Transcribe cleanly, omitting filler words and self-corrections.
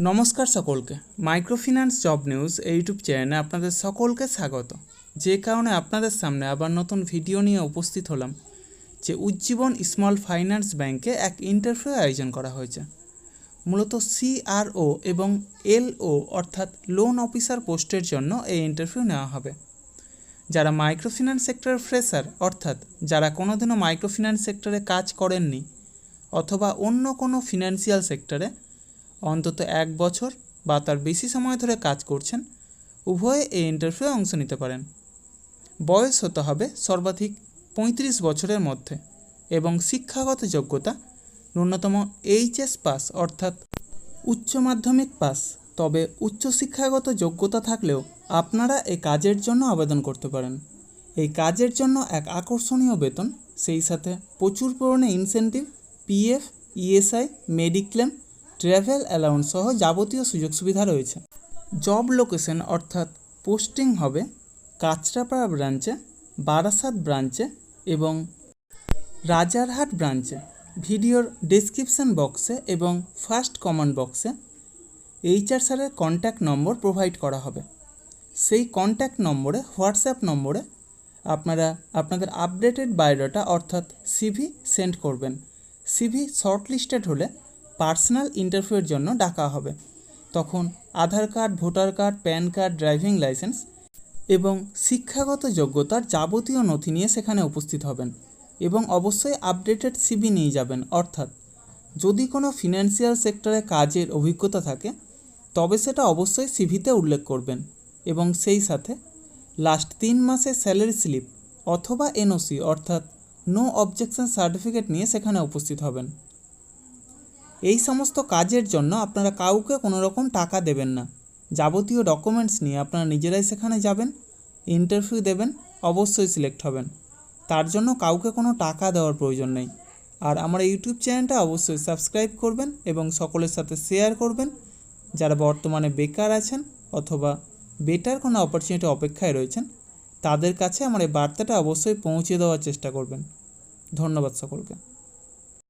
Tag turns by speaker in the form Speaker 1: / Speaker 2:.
Speaker 1: নমস্কার সকলকে। Microfinance job news YouTube চ্যানেলে আপনাদের সকলকে স্বাগত। যে কারণে আপনাদের সামনে আবার নতুন ভিডিও নিয়ে উপস্থিত হলাম যে উজ্জীবন স্মল ফাইন্যান্স ব্যাংকে এক ইন্টারভিউ আয়োজন করা হয়েছে। মূলত CRO এবং LO অর্থাৎ লোন অফিসার পোস্টের জন্য এই ইন্টারভিউ নেওয়া হবে। যারা মাইক্রোফিন্যান্স সেক্টরের ফ্রেশার অর্থাৎ যারা কোনোদিনও মাইক্রোফিন্যান্স সেক্টরে কাজ করেননি অথবা অন্য কোনো ফিনান্সিয়াল সেক্টরে অন্তত 1 বছর বা তার বেশি সময় ধরে কাজ করছেন, উভয়ে এই ইন্টারভিউয়ে অংশ নিতে পারেন। বয়স হতে হবে সর্বাধিক 35 বছরের মধ্যে এবং শিক্ষাগত যোগ্যতা ন্যূনতম HS পাস অর্থাৎ উচ্চ মাধ্যমিক পাস। তবে উচ্চশিক্ষাগত যোগ্যতা থাকলেও আপনারা এই কাজের জন্য আবেদন করতে পারেন। এই কাজের জন্য এক আকর্ষণীয় বেতন, সেই সাথে প্রচুর পরিমাণে incentive, PF, ESI, mediclaim, travel allowance সহ যাবতীয় সুযোগ সুবিধা রয়েছে। জব লোকেশন অর্থাৎ পোস্টিং হবে কাঁচরাপাড়া ব্রাঞ্চে, বারাসাত ব্রাঞ্চে এবং রাজারহাট ব্রাঞ্চে। ভিডিওর ডেসক্রিপশন বক্সে এবং ফার্স্ট কমেন্ট বক্সে HR স্যারের কন্ট্যাক্ট নম্বর প্রোভাইড করা হবে। সেই কন্ট্যাক্ট নম্বরে, হোয়াটসঅ্যাপ নম্বরে আপনারা আপনাদের আপডেটেড বায়োডাটা অর্থাৎ CV সেন্ড করবেন। CV শর্টলিস্টেড হলে পার্সোনাল ইন্টারভিউয়ের জন্য ডাকা হবে। তখন Aadhaar card, voter card, PAN card, driving licence এবং শিক্ষাগত যোগ্যতার যাবতীয় নথি নিয়ে সেখানে উপস্থিত হবেন এবং অবশ্যই আপডেটেড CV নিয়ে যাবেন। অর্থাৎ যদি কোনো ফিনান্সিয়াল সেক্টরে কাজের অভিজ্ঞতা থাকে তবে সেটা অবশ্যই CVতে উল্লেখ করবেন এবং সেই সাথে লাস্ট 3 মাসের স্যালারি স্লিপ অথবা NOC অর্থাৎ নো অবজেকশন সার্টিফিকেট নিয়ে সেখানে উপস্থিত হবেন। এই সমস্ত কাজের জন্য আপনারা কাউকে কোনো রকম টাকা দেবেন না। যাবতীয় ডকুমেন্টস নিয়ে আপনারা নিজেরাই সেখানে যাবেন, ইন্টারভিউ দেবেন, অবশ্যই সিলেক্ট হবেন। তার জন্য কাউকে কোনো টাকা দেওয়ার প্রয়োজন নেই। আর আমার ইউটিউব চ্যানেলটা অবশ্যই সাবস্ক্রাইব করবেন এবং সকলের সাথে শেয়ার করবেন। যারা বর্তমানে বেকার আছেন অথবা বেটার কোনো অপরচুনিটি অপেক্ষায় রয়েছেন তাদের কাছে আমার এই বার্তাটা অবশ্যই পৌঁছে দেওয়ার চেষ্টা করবেন। ধন্যবাদ সকলকে।